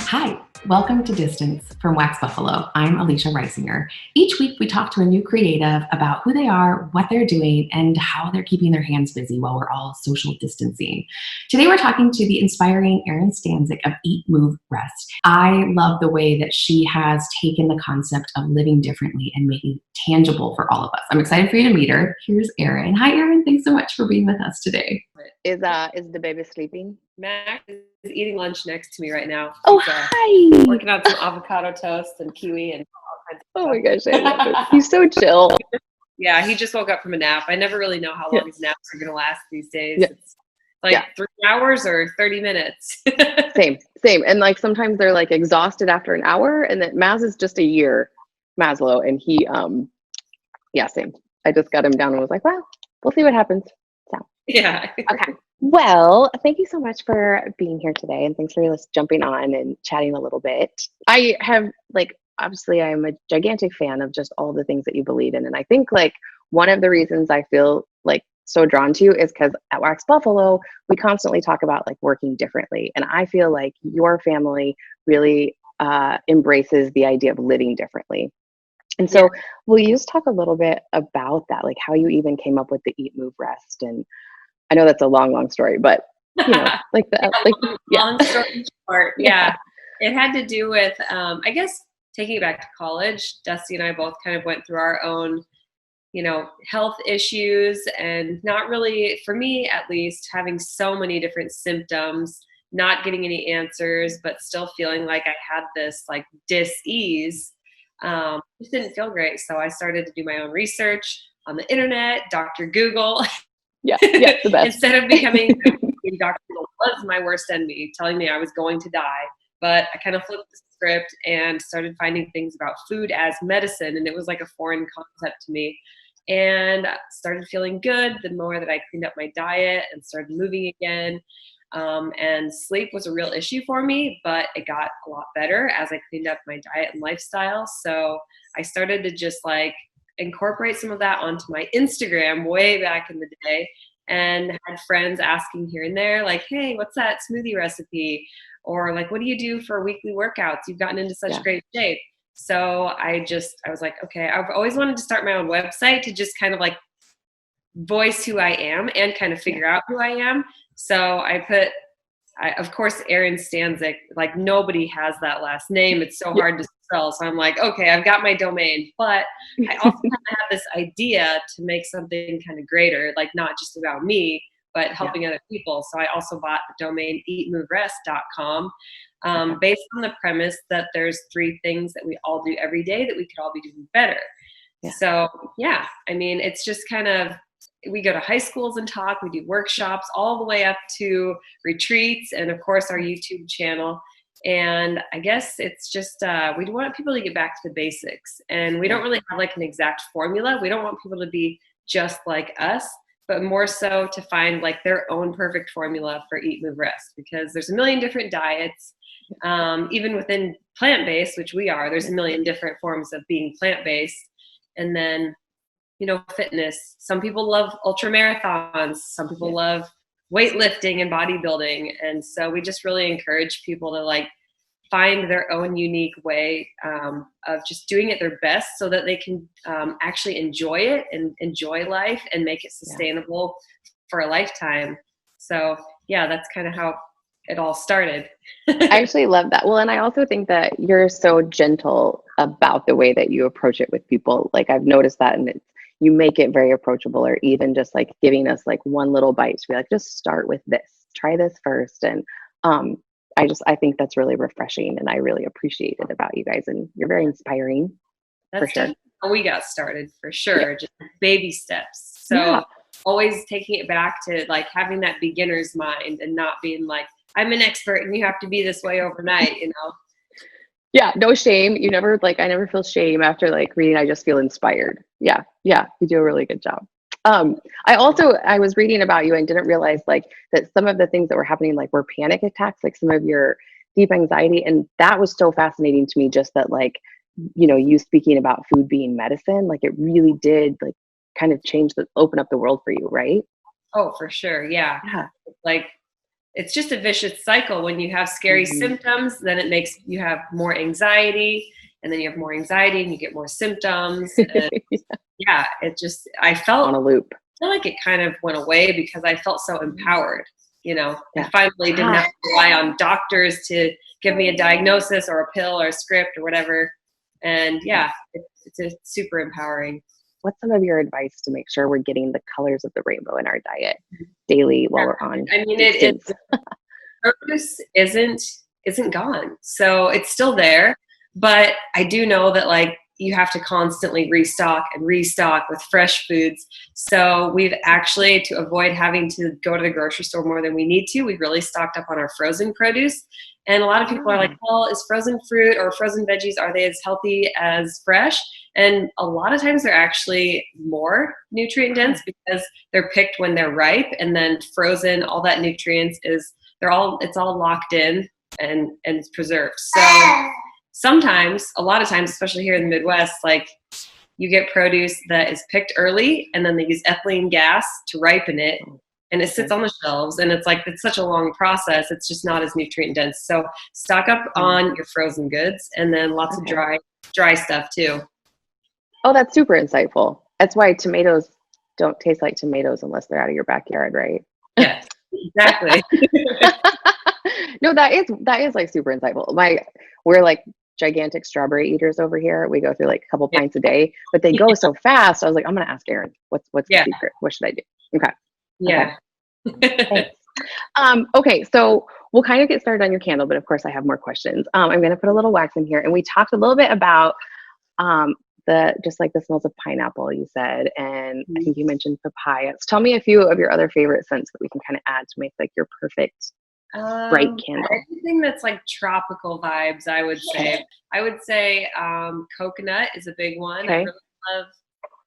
Hi, welcome to Distance from Wax Buffalo. I'm Alicia Reisinger. Each week we talk to a new creative about who they are, what they're doing, and how they're keeping their hands busy while we're all social distancing. Today we're talking to the inspiring Erin Stanczyk of Eat, Move, Rest. I love the way that she has taken the concept of living differently and making it tangible for all of us. I'm excited for you to meet her. Here's Erin. Hi, Erin. Thanks so much for being with us today. Is the baby sleeping? Max is eating lunch next to me right now. Oh, He's hi. working on some avocado toast and kiwi and all kinds of Oh my stuff. gosh, I love it. He's so chill. Yeah, he just woke up from a nap. I never really know how long his naps are going to last these days. Yeah. It's like 3 hours or 30 minutes. Same. And like sometimes they're like exhausted after an hour, and that Maz is just a year, Maslow, and he same. I just got him down and was like, well, we'll see what happens. So Yeah. okay. Well, thank you so much for being here today, and thanks for just jumping on and chatting a little bit. I have obviously I'm a gigantic fan of just all the things that you believe in, and I think one of the reasons I feel so drawn to you is because at Wax Buffalo we constantly talk about working differently, and I feel like your family really embraces the idea of living differently. And so will you just talk a little bit about that, how you even came up with the Eat, Move, Rest? And I know that's a long story, but long story short, it had to do with, I guess, taking it back to college. Dusty and I both kind of went through our own, health issues, and not really, for me at least, having so many different symptoms, not getting any answers, but still feeling like I had this dis-ease. Just didn't feel great. So I started to do my own research on the internet, Dr. Google. Yeah, the best. Instead of becoming Dr. Google was my worst enemy, telling me I was going to die. But I kind of flipped the script and started finding things about food as medicine, and it was like a foreign concept to me. And started feeling good the more that I cleaned up my diet and started moving again. And sleep was a real issue for me, but it got a lot better as I cleaned up my diet and lifestyle. So I started to just incorporate some of that onto my Instagram way back in the day, and had friends asking here and there, hey, what's that smoothie recipe? Or what do you do for weekly workouts? You've gotten into such great shape. So I was like, okay, I've always wanted to start my own website to just kind of voice who I am and kind of figure out who I am. So of course, Erin Stanczyk, nobody has that last name. It's so hard to spell. So I'm like, okay, I've got my domain, but I also kind of have this idea to make something kind of greater, not just about me, but helping other people. So I also bought the domain eatmoverest.com, based on the premise that there's 3 things that we all do every day that we could all be doing better. Yeah. So it's just kind of, we go to high schools and talk, we do workshops all the way up to retreats, and of course our YouTube channel. And I guess it's just, we want people to get back to the basics, and we don't really have an exact formula. We don't want people to be just like us, but more so to find their own perfect formula for Eat, Move, Rest, because there's a million different diets. Even within plant-based, which we are, there's a million different forms of being plant-based. And then fitness. Some people love ultra marathons. Some people love weightlifting and bodybuilding. And so we just really encourage people to find their own unique way of just doing it their best, so that they can actually enjoy it and enjoy life and make it sustainable for a lifetime. So that's kind of how it all started. I actually love that. Well, and I also think that you're so gentle about the way that you approach it with people. I've noticed that, and you make it very approachable, or even just giving us one little bite to be just start with this, try this first. And I think that's really refreshing, and I really appreciate it about you guys, and you're very inspiring. That's for sure. How we got started, for sure. Just baby steps. So always taking it back to having that beginner's mind, and not being I'm an expert and you have to be this way overnight, Yeah, no shame. You never I never feel shame after reading. I just feel inspired. Yeah, you do a really good job. I was reading about you and didn't realize that some of the things that were happening were panic attacks, some of your deep anxiety, and that was so fascinating to me. Just that you speaking about food being medicine, it really did kind of open up the world for you, right? Oh, for sure, yeah. it's just a vicious cycle. When you have scary symptoms, then it makes you have more anxiety, and then you have more anxiety and you get more symptoms. And yeah, it just, I felt on a loop. I feel like it kind of went away because I felt so empowered. I finally didn't have to rely on doctors to give me a diagnosis or a pill or a script or whatever. And it's super empowering. What's some of your advice to make sure we're getting the colors of the rainbow in our diet daily while we're on? I mean, produce isn't gone, so it's still there. But I do know that like you have to constantly restock with fresh foods. So we've actually, to avoid having to go to the grocery store more than we need to, we've really stocked up on our frozen produce. And a lot of people are like, well, is frozen fruit or frozen veggies, are they as healthy as fresh? And a lot of times they're actually more nutrient dense because they're picked when they're ripe, and then frozen, all that nutrients it's all locked in and it's preserved. So sometimes, a lot of times, especially here in the Midwest, like you get produce that is picked early and then they use ethylene gas to ripen it, and it sits on the shelves, and it's such a long process. It's just not as nutrient dense. So stock up on your frozen goods, and then lots of dry stuff too. Oh, that's super insightful. That's why tomatoes don't taste like tomatoes unless they're out of your backyard, right? Yes, exactly. No, that is like super insightful. We're like gigantic strawberry eaters over here. We go through like a couple pints a day, but they go so fast. I was like, I'm gonna ask Erin, what's the secret? What should I do? Okay. Yeah. Okay. Okay, so we'll kind of get started on your candle, but of course I have more questions. I'm gonna put a little wax in here, and we talked a little bit about just like the smells of pineapple, you said, and I think you mentioned papaya. So tell me a few of your other favorite scents that we can kind of add to make like your perfect bright candle. Anything that's like tropical vibes, I would say. I would say coconut is a big one. I really love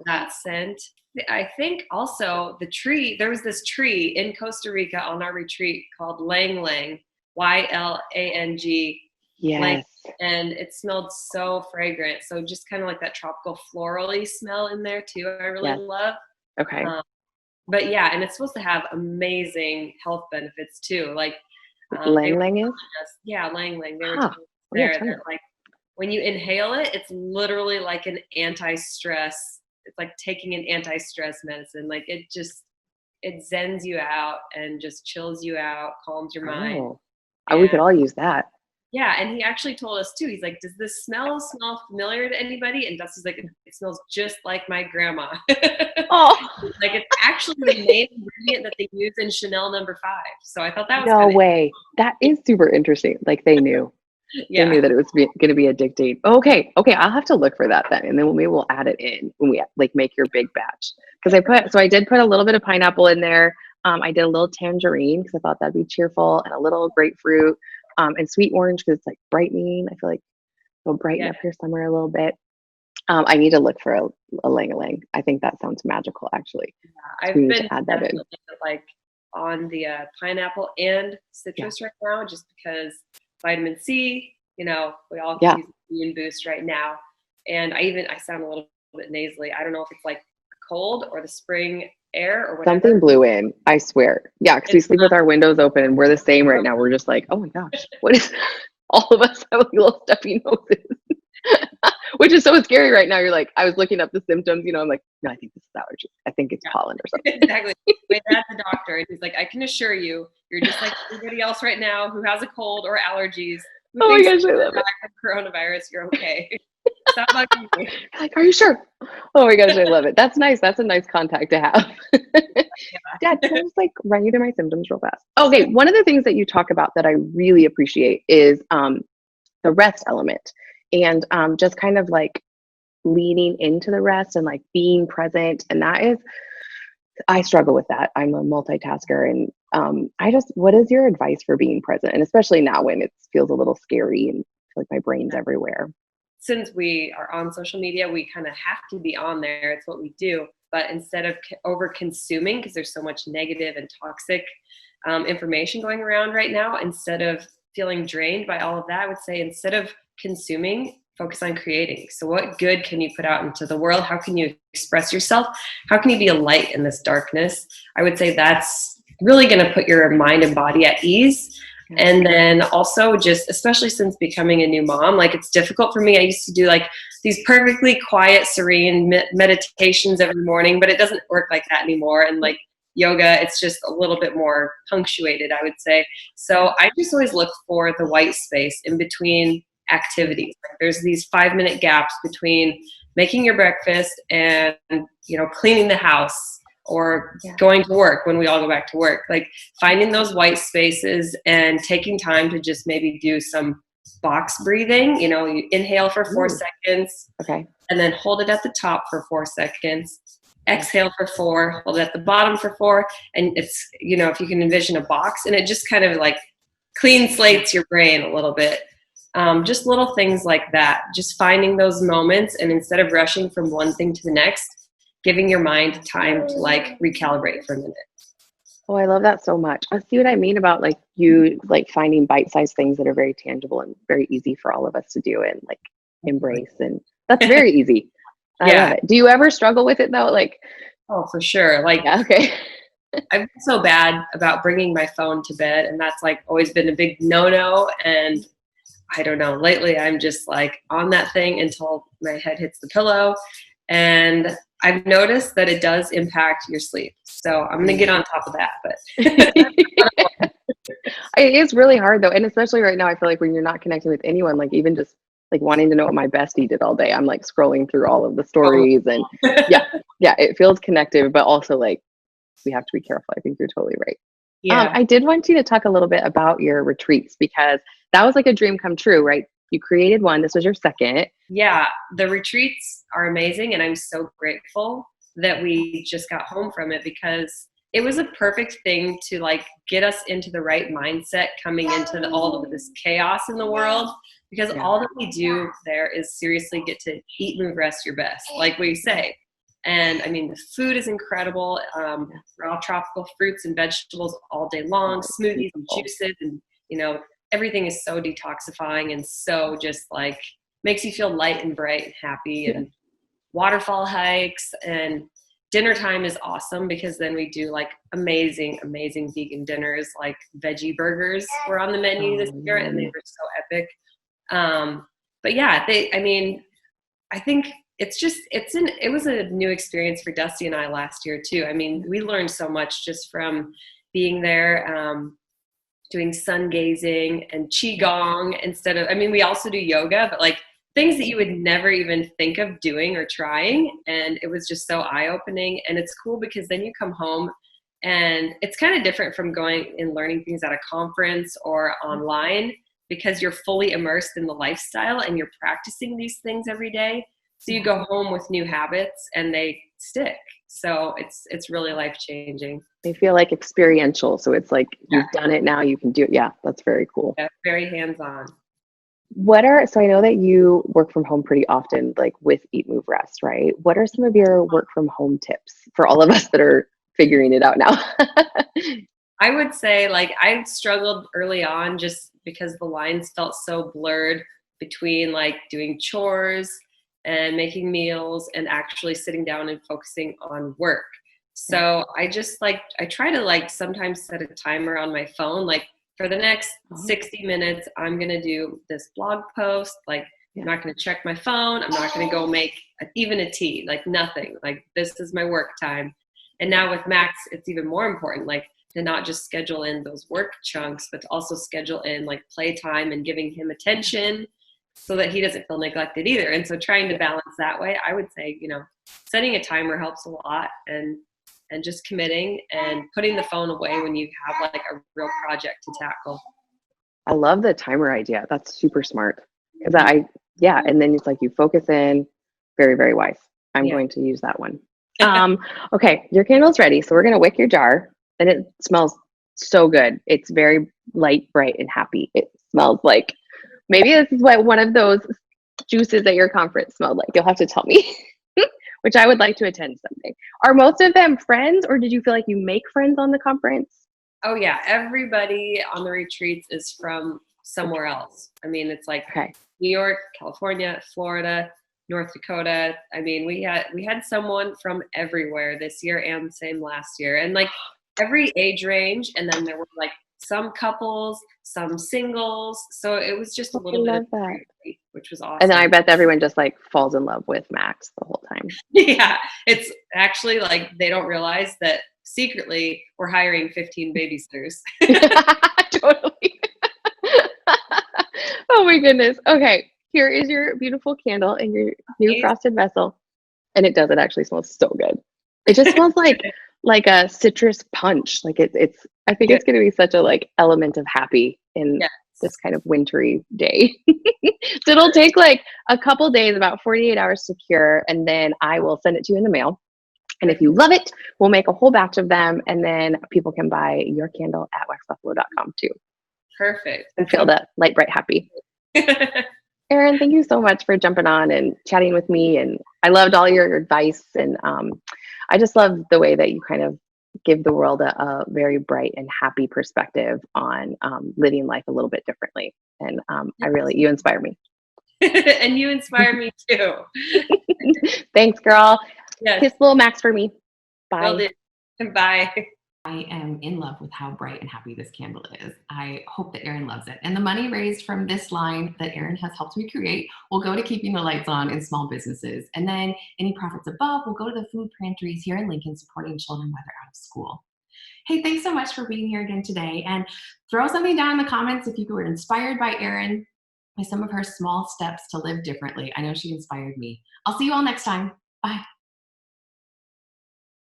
that scent. I think also there was this tree in Costa Rica on our retreat called Laing Laing, Ylang. Yes. And it smelled so fragrant. So just kind of like that tropical florally smell in there too. I really love. Okay. But yeah, and it's supposed to have amazing health benefits too. Like Laing Laing is? Yeah, Laing Laing. They were there that like when you inhale it, it's literally like an anti-stress. It's like taking an anti-stress medicine. Like it zens you out and just chills you out, calms your mind. We could all use that. Yeah, and he actually told us too. He's like, "Does this smell familiar to anybody?" And Dusty's like, "It smells just like my grandma." Like it's actually the main ingredient that they use in Chanel No. 5. So I thought that was no way. That is super interesting. Like they knew. They knew that it was going to be addicting. Okay, I'll have to look for that then, and then maybe we'll add it in when we like make your big batch. Because I did put a little bit of pineapple in there. I did a little tangerine because I thought that'd be cheerful, and a little grapefruit. And sweet orange because it's like brightening. I feel like it'll brighten up your summer a little bit. I need to look for a Lang-a-lang. I think that sounds magical, actually. Yeah, I've been add that in. Like on the pineapple and citrus right now, just because vitamin C. We all can use immune boost right now. And I sound a little bit nasally. I don't know if it's like cold or the spring air or whatever. Something blew in, I swear. Yeah, because we sleep with our windows open, and we're the same right now. We're just like, oh my gosh, what is all of us have like little stuffy noses. Which is so scary right now. You're like, I was looking up the symptoms, I'm like, no, I think this is allergy. I think it's pollen or something. Exactly. My dad's a doctor, and he's like, I can assure you, you're just like everybody else right now who has a cold or allergies. Oh my gosh, I love it. Coronavirus, you're okay. Stop bugging me. Like, are you sure? Oh my gosh, I love it. That's nice. That's a nice contact to have. Dad, can I just like run you through my symptoms real fast? Okay, one of the things that you talk about that I really appreciate is the rest element, and just kind of like leaning into the rest and like being present. And I struggle with that. I'm a multitasker, and what is your advice for being present? And especially now when it feels a little scary and I feel like my brain's everywhere. Since we are on social media, we kind of have to be on there. It's what we do. But instead of over consuming, because there's so much negative and toxic information going around right now, instead of feeling drained by all of that, I would say instead of consuming, focus on creating. So what good can you put out into the world? How can you express yourself? How can you be a light in this darkness? I would say that's really going to put your mind and body at ease. And then also just, especially since becoming a new mom, like it's difficult for me. I used to do like these perfectly quiet, serene meditations every morning, but it doesn't work like that anymore. And like yoga, it's just a little bit more punctuated, I would say. So I just always look for the white space in between activities. Like there's these 5-minute gaps between making your breakfast and, cleaning the house, or going to work when we all go back to work, like finding those white spaces and taking time to just maybe do some box breathing. You inhale for 4 seconds, Okay. and then hold it at the top for 4 seconds, exhale for 4, hold it at the bottom for 4. And it's, if you can envision a box, and it just kind of like clean slates your brain a little bit. Just little things like that, just finding those moments, and instead of rushing from one thing to the next, giving your mind time to like recalibrate for a minute. Oh, I love that so much. I see what I mean about like you like finding bite-sized things that are very tangible and very easy for all of us to do and like embrace. And that's very easy. I love it. Do you ever struggle with it though? Like, oh, for sure. Like, okay. I'm so bad about bringing my phone to bed, and that's like always been a big no-no. And I don't know, lately I'm just like on that thing until my head hits the pillow. And I've noticed that it does impact your sleep. So I'm going to get on top of that. But it is really hard though. And especially right now, I feel like when you're not connecting with anyone, like even just like wanting to know what my bestie did all day, I'm like scrolling through all of the stories and it feels connected, but also like we have to be careful. I think you're totally right. yeah. I did want you to talk a little bit about your retreats, because that was like a dream come true, right? You created one. This was your second. Yeah, the retreats are amazing, and I'm so grateful that we just got home from it, because it was a perfect thing to like get us into the right mindset coming into all of this chaos in the world, because all that we do there is seriously get to eat, move, rest your best, like we say. And I mean, the food is incredible. Raw tropical fruits and vegetables all day long, smoothies and juices, and everything is so detoxifying and so just like makes you feel light and bright and happy. And waterfall hikes, and dinner time is awesome, because then we do like amazing vegan dinners, like veggie burgers were on the menu this year, and they were so epic. But yeah, I think it was a new experience for Dusty and I last year too. I mean, we learned so much just from being there, doing sun gazing and qigong instead of, we also do yoga, but like things that you would never even think of doing or trying. And it was just so eye-opening. And it's cool because then you come home, and it's kind of different from going and learning things at a conference or online, because you're fully immersed in the lifestyle and you're practicing these things every day. So you go home with new habits and they stick. So it's really life-changing. They feel like experiential. So it's like you've done it, now you can do it. Yeah, that's very cool. Yeah, very hands-on. So I know that you work from home pretty often, like with Eat, Move, Rest, right? What are some of your work from home tips for all of us that are figuring it out now? I would say like I struggled early on just because the lines felt so blurred between like doing chores and making meals and actually sitting down and focusing on work. So I just I try to like sometimes set a timer on my phone, like for the next 60 minutes, I'm going to do this blog post. Like I'm not going to check my phone. I'm not going to go make even a tea, like nothing. Like this is my work time. And now with Max, it's even more important, like to not just schedule in those work chunks, but to also schedule in like playtime and giving him attention so that he doesn't feel neglected either. And so trying to balance that way, I would say, setting a timer helps a lot, and just committing and putting the phone away when you have like a real project to tackle. I love the timer idea. That's super smart. Because and then it's like you focus in. Very, very wise. I'm going to use that one. Okay, your candle's ready. So we're going to wick your jar, and it smells so good. It's very light, bright, and happy. It smells like, maybe this is what one of those juices at your conference smelled like. You'll have to tell me, which I would like to attend someday. Are most of them friends, or did you feel like you make friends on the conference? Oh yeah, everybody on the retreats is from somewhere else. It's like New York, California, Florida, North Dakota. We had someone from everywhere this year and same last year. And like every age range, and then there were like some couples, some singles. So it was just a I little bit love of that. variety, which was And then I awesome. bet everyone just like falls in love with Max the whole time. Yeah, it's actually like they don't realize that secretly we're hiring 15 babysitters. Totally. Oh my goodness. Okay, here is your beautiful candle in your new Nice. frosted vessel. And it actually smells so good. It just smells like a citrus punch. Like it's I think Yeah. it's gonna be such a like element of happy in Yes. this kind of wintry day. So it'll take like a couple days, about 48 hours to cure, and then I will send it to you in the mail. And if you love it, we'll make a whole batch of them, and then people can buy your candle at waxbuffalo.com too Perfect. and That feel the light, bright, happy. sounds Erin, thank you so much for jumping on and chatting with me. And I loved all your advice. And I just love the way that you kind of give the world a very bright and happy perspective on living life a little bit differently. And you inspire me. And you inspire me too. Thanks, girl. Yes, Kiss little Max for me. will Bye. do. Bye. I am in love with how bright and happy this candle is. I hope that Erin loves it. And the money raised from this line that Erin has helped me create will go to keeping the lights on in small businesses. And then any profits above will go to the food pantries here in Lincoln supporting children while they're out of school. Hey, thanks so much for being here again today. And throw something down in the comments if you were inspired by Erin, by some of her small steps to live differently. I know she inspired me. I'll see you all next time. Bye.